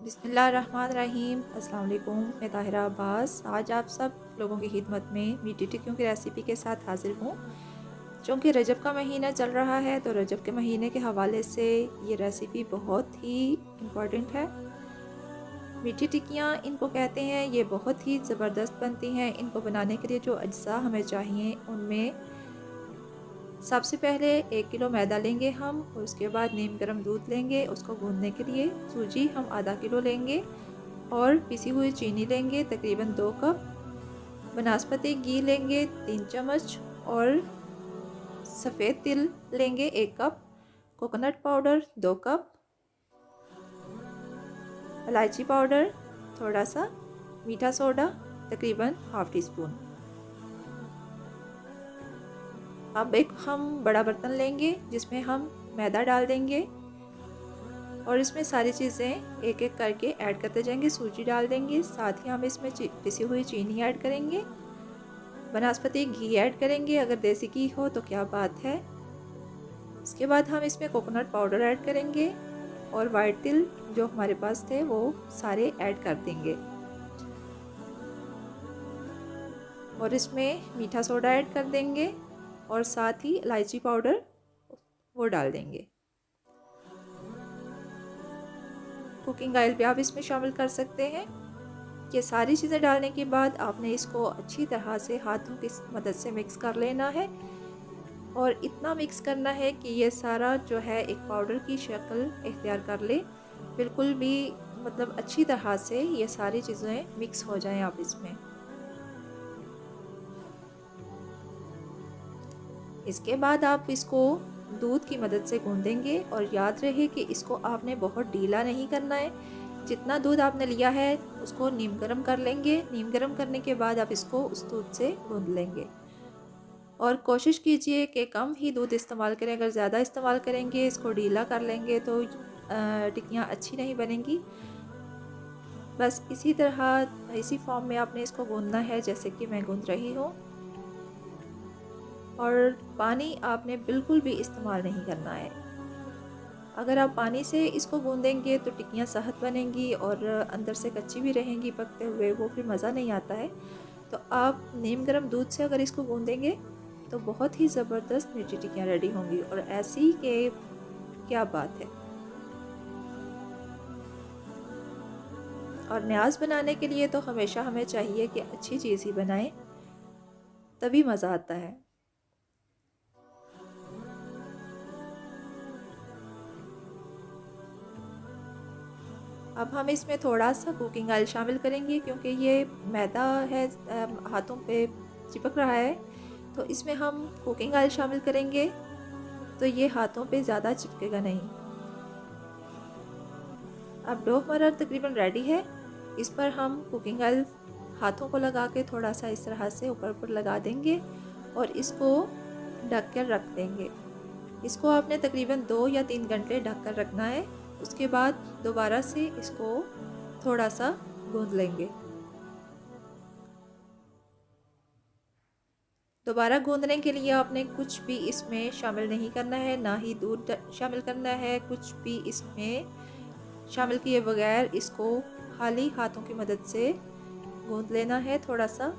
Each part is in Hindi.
बिस्मिल्लाहिर्रहमानिर्रहीम। अस्सलाम वालेकुम। मैं ताहिरा अब्बास आज आप सब लोगों की खिदमत में मीठी टिक्कियों की रेसिपी के साथ हाज़िर हूँ। चूँकि रजब का महीना चल रहा है तो रजब के महीने के हवाले से ये रेसिपी बहुत ही इम्पॉर्टेंट है। मीठी टिक्कियाँ इनको कहते हैं, ये बहुत ही ज़बरदस्त बनती हैं। इनको बनाने के लिए जो अज्जा हमें चाहिए उनमें सबसे पहले 1 किलो मैदा लेंगे हम, और उसके बाद नीम गर्म दूध लेंगे उसको गूंदने के लिए। सूजी हम आधा किलो लेंगे और पिसी हुई चीनी लेंगे तकरीबन 2 कप। बनास्पति घी लेंगे 3 चम्मच और सफ़ेद तिल लेंगे 1 कप। कोकोनट पाउडर 2 कप, इलायची पाउडर थोड़ा सा, मीठा सोडा तकरीबन हाफ़ टी स्पून। अब एक हम बड़ा बर्तन लेंगे जिसमें हम मैदा डाल देंगे और इसमें सारी चीज़ें एक एक करके ऐड करते जाएंगे। सूजी डाल देंगे, साथ ही हम इसमें पिसी हुई चीनी ऐड करेंगे, बनास्पति घी ऐड करेंगे, अगर देसी घी हो तो क्या बात है। इसके बाद हम इसमें कोकोनट पाउडर ऐड करेंगे और वाइट तिल जो हमारे पास थे वो सारे ऐड कर देंगे और इसमें मीठा सोडा ऐड कर देंगे और साथ ही इलायची पाउडर वो डाल देंगे। कुकिंग ऑयल भी आप इसमें शामिल कर सकते हैं। ये सारी चीज़ें डालने के बाद आपने इसको अच्छी तरह से हाथों की मदद से मिक्स कर लेना है और इतना मिक्स करना है कि ये सारा जो है एक पाउडर की शक्ल इख्तियार कर ले। बिल्कुल भी मतलब अच्छी तरह से ये सारी चीज़ें मिक्स हो जाएं आप इसमें। इसके बाद आप इसको दूध की मदद से गूंदेंगे और याद रहे कि इसको आपने बहुत ढीला नहीं करना है। जितना दूध आपने लिया है उसको नीम गर्म कर लेंगे। नीम गर्म करने के बाद आप इसको उस दूध से गूंद लेंगे और कोशिश कीजिए कि कम ही दूध इस्तेमाल करें। अगर ज़्यादा इस्तेमाल करेंगे, इसको ढीला कर लेंगे तो टिक्कियाँ अच्छी नहीं बनेंगी। बस इसी तरह इसी फॉर्म में आपने इसको गूंदना है जैसे कि मैं गूंद रही हूँ। और पानी आपने बिल्कुल भी इस्तेमाल नहीं करना है। अगर आप पानी से इसको गूंदेंगे तो टिक्कियाँ सख्त बनेंगी और अंदर से कच्ची भी रहेंगी पकते हुए, वो फिर मज़ा नहीं आता है। तो आप नीम गर्म दूध से अगर इसको गूंदेंगे तो बहुत ही ज़बरदस्त मीठी टिक्कियाँ रेडी होंगी और ऐसी कि क्या बात है। और न्याज बनाने के लिए तो हमेशा हमें चाहिए कि अच्छी चीज़ ही बनाएं, तभी मज़ा आता है। अब हम इसमें थोड़ा सा कुकिंग ऑयल शामिल करेंगे क्योंकि ये मैदा है, हाथों पे चिपक रहा है, तो इसमें हम कुकिंग ऑयल शामिल करेंगे तो ये हाथों पे ज़्यादा चिपकेगा नहीं। अब डो हमारा तकरीबन रेडी है। इस पर हम कुकिंग ऑयल हाथों को लगा के थोड़ा सा इस तरह से ऊपर ऊपर लगा देंगे और इसको ढक कर रख देंगे। इसको आपने तकरीबन 2 या 3 घंटे ढक कर रखना है। उसके बाद दोबारा से इसको थोड़ा सा गूंद लेंगे। दोबारा गूंदने के लिए आपने कुछ भी इसमें शामिल नहीं करना है, ना ही दूध शामिल करना है, कुछ भी इसमें शामिल किए बगैर इसको खाली हाथों की मदद से गूंद लेना है थोड़ा सा।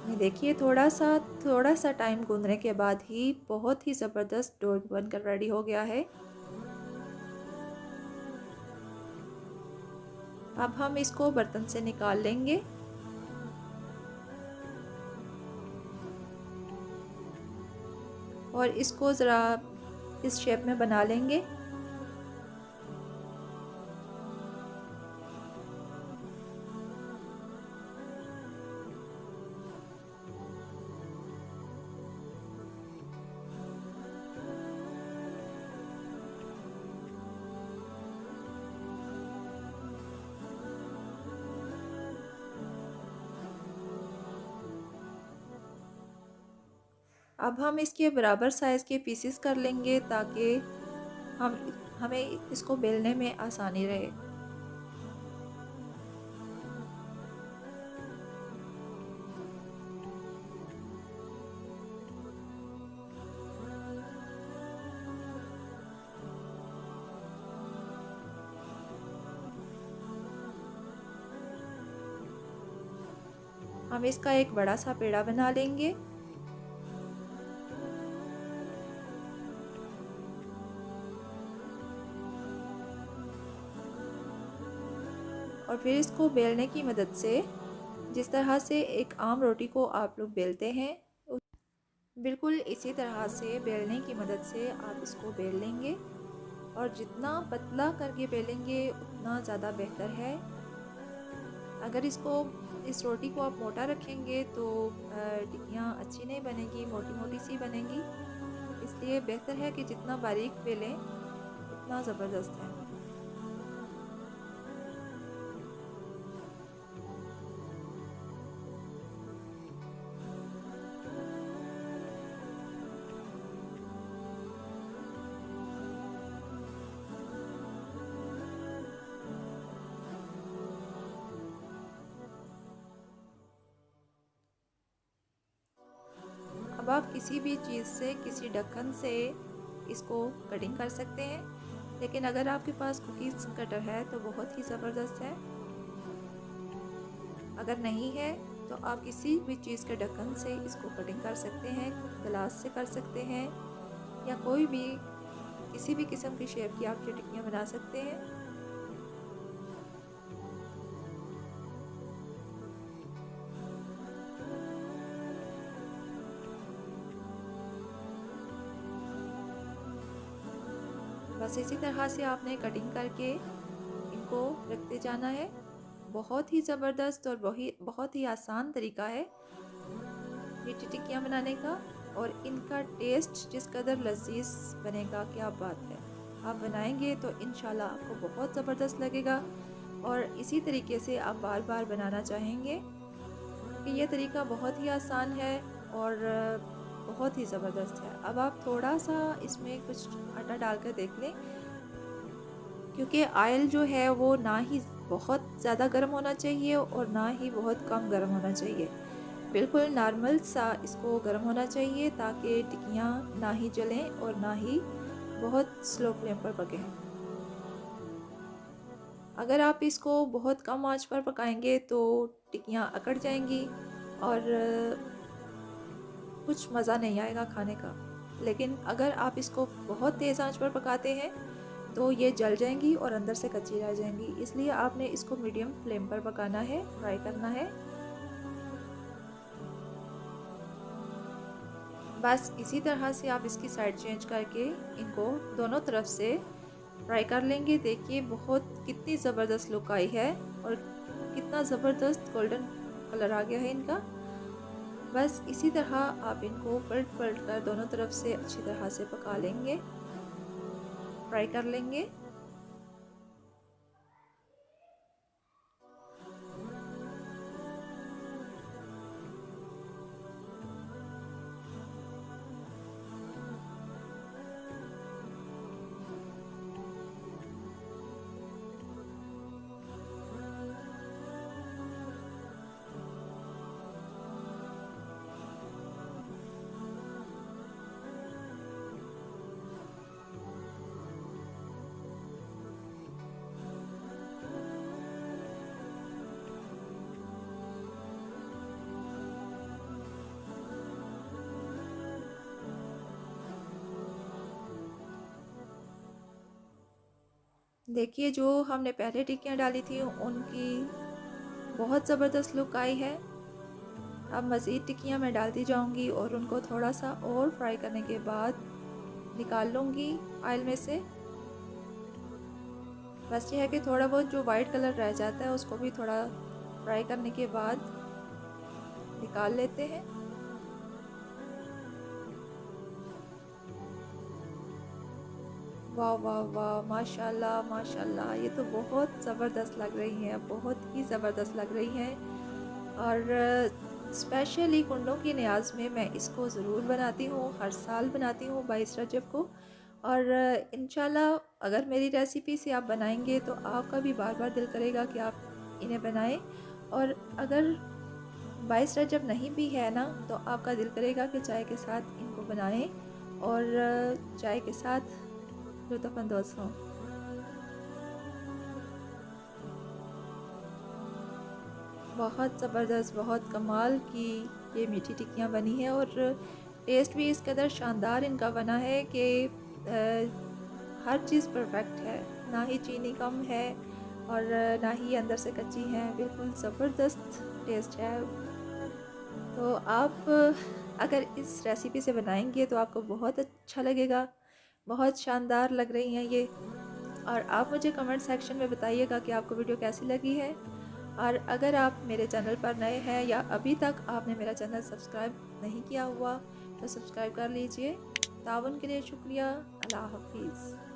ये देखिए थोड़ा सा टाइम गूंदने के बाद ही बहुत ही ज़बरदस्त डो बनकर रेडी हो गया है। अब हम इसको बर्तन से निकाल लेंगे और इसको ज़रा इस शेप में बना लेंगे। अब हम इसके बराबर साइज़ के पीसेस कर लेंगे ताकि हम हमें इसको बेलने में आसानी रहे। हम इसका एक बड़ा सा पेड़ा बना लेंगे। और फिर इसको बेलने की मदद से, जिस तरह से एक आम रोटी को आप लोग बेलते हैं, बिल्कुल इसी तरह से बेलने की मदद से आप इसको बेल लेंगे। और जितना पतला करके बेलेंगे उतना ज़्यादा बेहतर है। अगर इस रोटी को आप मोटा रखेंगे तो टिक्कियाँ अच्छी नहीं बनेगी, मोटी मोटी सी बनेंगी। इसलिए बेहतर है कि जितना बारीक बेलें उतना ज़बरदस्त है। अब आप किसी भी चीज़ से, किसी ढक्कन से इसको कटिंग कर सकते हैं, लेकिन अगर आपके पास कुकीज़ कटर है तो बहुत ही ज़बरदस्त है। अगर नहीं है तो आप किसी भी चीज़ के ढक्कन से इसको कटिंग कर सकते हैं, गिलास से कर सकते हैं, या कोई भी किसी भी किस्म की शेप की आप टिक्कियाँ बना सकते हैं। बस इसी तरह से आपने कटिंग करके इनको रखते जाना है। बहुत ही ज़बरदस्त और बहुत ही आसान तरीका है मीठी टिक्कियाँ बनाने का, और इनका टेस्ट जिस कदर लजीज बनेगा, क्या बात है। आप बनाएंगे तो इंशाल्लाह आपको बहुत ज़बरदस्त लगेगा और इसी तरीके से आप बार बार बनाना चाहेंगे, क्योंकि ये तरीका बहुत ही आसान है और बहुत ही ज़बरदस्त है। अब आप थोड़ा सा इसमें कुछ आटा डालकर देख लें, क्योंकि ऑयल जो है वो ना ही बहुत ज़्यादा गर्म होना चाहिए और ना ही बहुत कम गर्म होना चाहिए। बिल्कुल नॉर्मल सा इसको गर्म होना चाहिए, ताकि टिक्कियाँ ना ही जलें और ना ही बहुत स्लो फ्लेम पर पकें। अगर आप इसको बहुत कम आंच पर पकाएंगे तो टिक्कियाँ अकड़ जाएंगी और कुछ मज़ा नहीं आएगा खाने का। लेकिन अगर आप इसको बहुत तेज़ आंच पर पकाते हैं तो ये जल जाएंगी और अंदर से कच्ची रह जाएंगी। इसलिए आपने इसको मीडियम फ्लेम पर पकाना है, फ्राई करना है। बस इसी तरह से आप इसकी साइड चेंज करके इनको दोनों तरफ से फ्राई कर लेंगे। देखिए कितनी ज़बरदस्त लुक आई है और कितना ज़बरदस्त गोल्डन कलर आ गया है इनका। बस इसी तरह आप इनको पलट पलट कर दोनों तरफ से अच्छी तरह से पका लेंगे, फ्राई कर लेंगे। देखिए जो हमने पहले टिक्कियाँ डाली थी उनकी बहुत ज़बरदस्त लुक आई है। अब मज़ीद टिक्कियाँ मैं डालती जाऊंगी और उनको थोड़ा सा और फ्राई करने के बाद निकाल लूँगी ऑयल में से। बस ये है कि थोड़ा बहुत जो वाइट कलर रह जाता है उसको भी थोड़ा फ्राई करने के बाद निकाल लेते हैं। वाह वाह वाह, माशाल्लाह माशाल्लाह, ये तो बहुत ज़बरदस्त लग रही हैं, बहुत ही ज़बरदस्त लग रही हैं। और स्पेशली कुंडों की न्याज में मैं इसको ज़रूर बनाती हूँ, हर साल बनाती हूँ 22 रजब को। और इंशाल्लाह अगर मेरी रेसिपी से आप बनाएंगे तो आपका भी बार बार दिल करेगा कि आप इन्हें बनाएं। और अगर 22 रजब नहीं भी है ना, तो आपका दिल करेगा कि चाय के साथ इनको बनाएं और चाय के साथ लुत्फ़अंदोज़ हों। बहुत ज़बरदस्त, बहुत कमाल की ये मीठी टिक्कियाँ बनी हैं और टेस्ट भी इस कदर शानदार इनका बना है कि हर चीज़ परफेक्ट है, ना ही चीनी कम है और ना ही अंदर से कच्ची है, बिल्कुल ज़बरदस्त टेस्ट है। तो आप अगर इस रेसिपी से बनाएंगे तो आपको बहुत अच्छा लगेगा, बहुत शानदार लग रही हैं ये। और आप मुझे कमेंट सेक्शन में बताइएगा कि आपको वीडियो कैसी लगी है। और अगर आप मेरे चैनल पर नए हैं या अभी तक आपने मेरा चैनल सब्सक्राइब नहीं किया हुआ तो सब्सक्राइब कर लीजिए। ताउन के लिए शुक्रिया। अल्लाह हाफिज़।